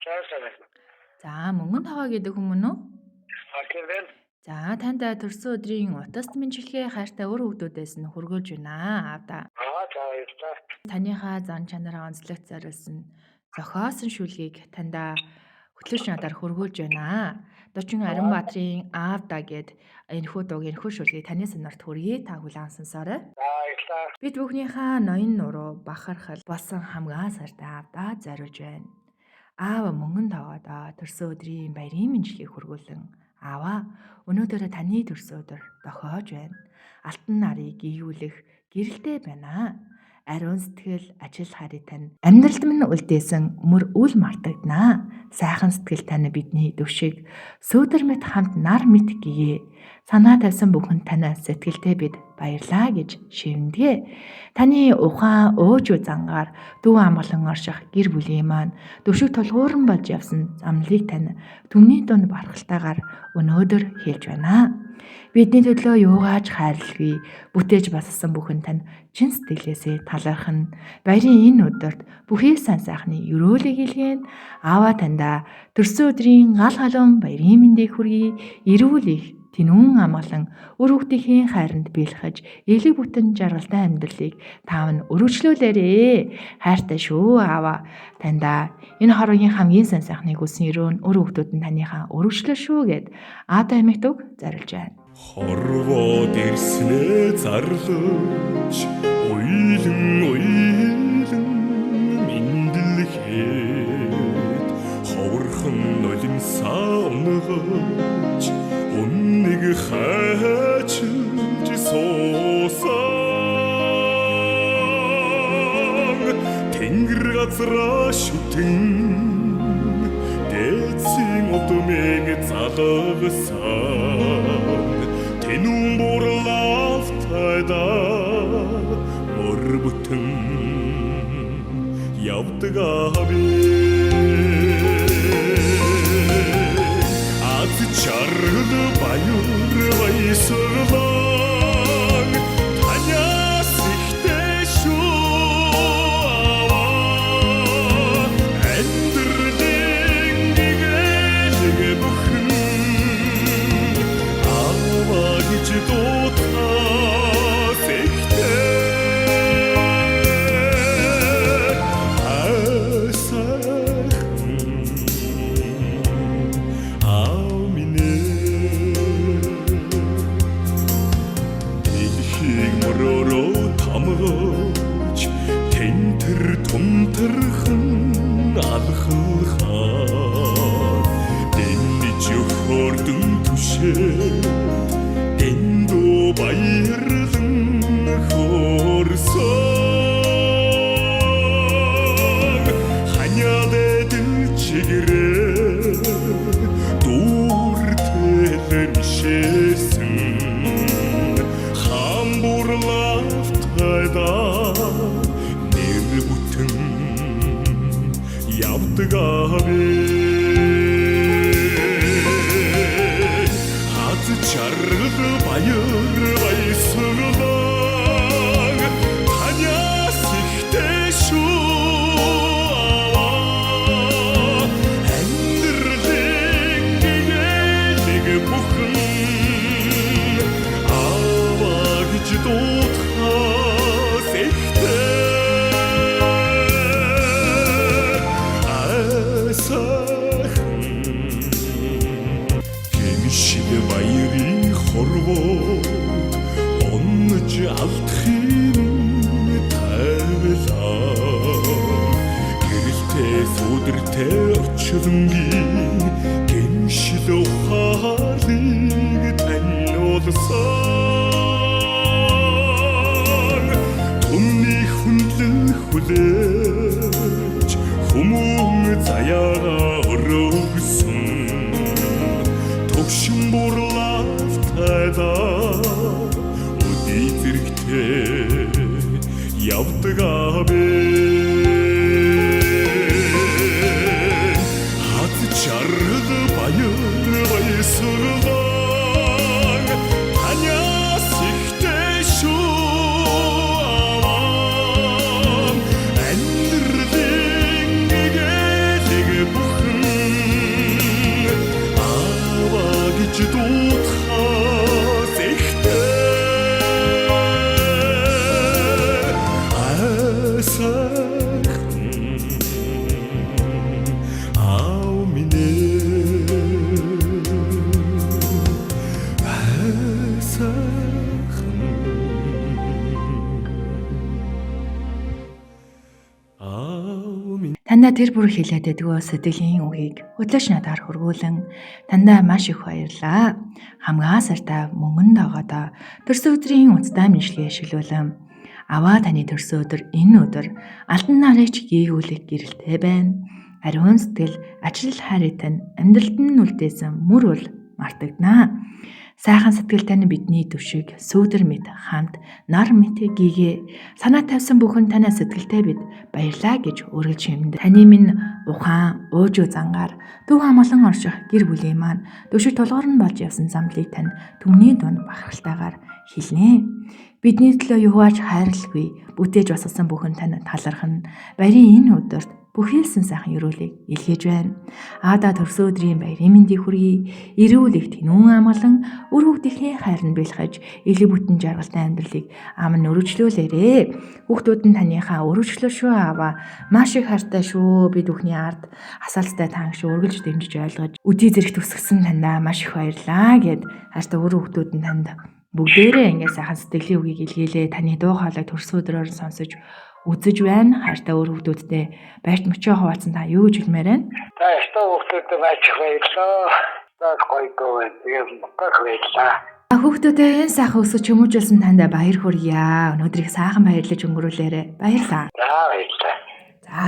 Сайн. За мөнгөн таваа гэдэг хүмүүн үү? Тийм байна. За танд төрсөн өдрийн утас мэндчилгээ хайртай өр хүүхдүүдээс нь хүргүүлж байна аавда. За баярлалаа. Таныхаа зан чанараа онцлогт зориулсан зохиосон шүлгийг танда хөтлөж надаар хүргүүлж байна. Дочин Аранбаатрын аавда гэд энэхүү дууг энэхүү шүлгийг таны сонорт хүргэе. Та хүлээн сонсоорой. Баярлалаа. Бид бүхнийхээ ноён нуруу бахархал болсон хамгаа сартай аавда зориулж байна. Аава мөнгөн таваадаа төрсөн өдрийн баярын мэндчилгийг хүргүүлэн аава өнөөдөр таны төрсөн өдөр дохиож байна. Алтан нарыг ийгүүлэх гэрэлтэй байна. Ариун сэтгэл, ажил харий тань амьдралд минь үлдээсэн мөр үл мартагданаа. Сайхан сэтгэл тань бидний дэвшиг сөөдөр мэт хамт нар мэт гие. Санаа тавьсан бүхэн танаас сэтгэлдээ бид баярлаа гэж шивнэгээ. Таны ухаан өөжөө зангаар дүү амгалан орших гэр бүлийн маань дэвшиг тулгууран болж явсан замлыг тань түмний дунд бархалтайгаар өнөөдөр хэлж байна. Бидний төлөө юугаач хайрлгүй бүтээж бассан бүхэн тань чин сэтгэлээсээ талархна. Баярын энэ өдөрт бүхий сайн сайхны өрөөлөг илгээн аава танда төрсөн өдрийн гал халуун баярын мэндийг хүргэе. Эрүүл их тэнүүн амгалан өр хүүхдийн хайранд биелхэж элэг бүтэн жаргалтай амьдралыг таав нь өргөжлүүлээрээ. Хайртай шүү аава танда энэ хорвогийн хамгийн сайн сайхныг үсэн өрөө нь өр хүүхдүүд нь таныхаа өргөжлөө шүү гэд аавда эмэгт үг зориулж байна. Хорвоод ирснээ зарлаж уйлан мэндэлхэд ховорхон нулимсаа унгаж үннийг хайчилж суусан тэнгэр газраа шүтэн дээдсийн удмыг залгасан тэнүүн бурлаалтайда мөр бүтэн явдаг аби аз чаргал баяр баясгалан танаас ихтэй шүү амьдралын гэгээлэг бүхэн аава гэж дуудахаас ихтэй тентэр тунтэрхэн алхахаа дэнэж өхөрдөн түшээ дэндүү баярлан хорсон ханяадэдэн чигэрээ дүүртэлэн мишээсэн хамбурлаftайда явдаг аби хаз чаргал баяр баясгалан танаас ихтэй шүү амьдралын гэгээлэг бүхэн аава гэж дуудахаас ихтэй гэмшил баярын хорвоо онж алдахын тавилаа гэрэлтэй сүдэртэй орчлонгийн гэмшил ухаалыг таниулсан түмний хүндлэн хүлээж хүмүүн заяага өргөсөн төгшин бурлаалтайда өдий зэрэгтэй явдаг аби хаз чаргал баяр баясгалан танаас ихтэй шүү амьдралын гэгээлэг бүхэн Тандаа тэр бүр хэлээд өгөө сэтгэлийн үгийг өглөөш надаар хургуулan тандаа маш их баярлаа. Хамгаа сартаа мөнгөнд доогоодоо төрсөн өдрийн унцтай мэдлэгээ шилүүлэн аваа таны төрсөн өдөр энэ өдөр алтан нарыг гийгүүлэх гэрэлтэй байна. Ариун сэтгэл ажил хайрыг тань амьдралд нь үлдээсэн мөр бол мартагданаа. Сайхан сэтгэлтэй нь бидний төвшиг сүүдэр мэт хамт нар мэт гигээ санаа тавьсан бүхэн танай сэтгэлтэй бид баярлаа гэж өргөлж юмд. Таны минь ухаан уужуу зангаар төв хамгаалан орших гэр бүлийн маань төвшиг толгоор нь болж явсан замдлыг тань түмний дунд бахархалтайгаар хэлнэ. Бидний төлөө юуваач хайрлалгүй бүтээж бассан бүхэн тань талархна. Баярын энэ өдөрт бүхэлсэн сайхан өрөөлийг илгээж байна. Аада төрсөн өдрийн баярын мэндийг хүргэе. Эрүүл их тэнүүн амгалан үр хүүхдийнхээ хайр нь бэлхэж элэг бүтэн жаргалтай амьдралыг ам нь өргөжлүүлээрэ. Хүүхдүүд нь таныхаа өргөжлөл шүү аваа. Маш их хайртай шүү. Би бүхний ард асаалцтай таанг шүү өргөлж дэмжиж ойлгож үдий зэрэгт өсгсөн тандаа маш их баярлаа гэд хайртай үр хүүхдүүд нь танд бүгдээрээ ингээд сайхан сэтгэлийн үгийг илгээлээ. Таны дуу хоолойг төрсөн өдрөөр сонсож үзэж байна. Хайртай өөр хүүхдүүдтэй байрт мөчөө хуваалцсан та юу гэж хэлмээр байна? За ястаа хүүхдүүдэд маш их баярлаа. За гойгоо тэгээд муках баярлаа. Хүүхдүүдээ энэ сайхан өсөж хүмүүжүүлсэн танд баяр хүргье. Өнөөдрийг сайхан баярлаж өнгөрүүлээрэ. Баярлаа. За баярлаа. За.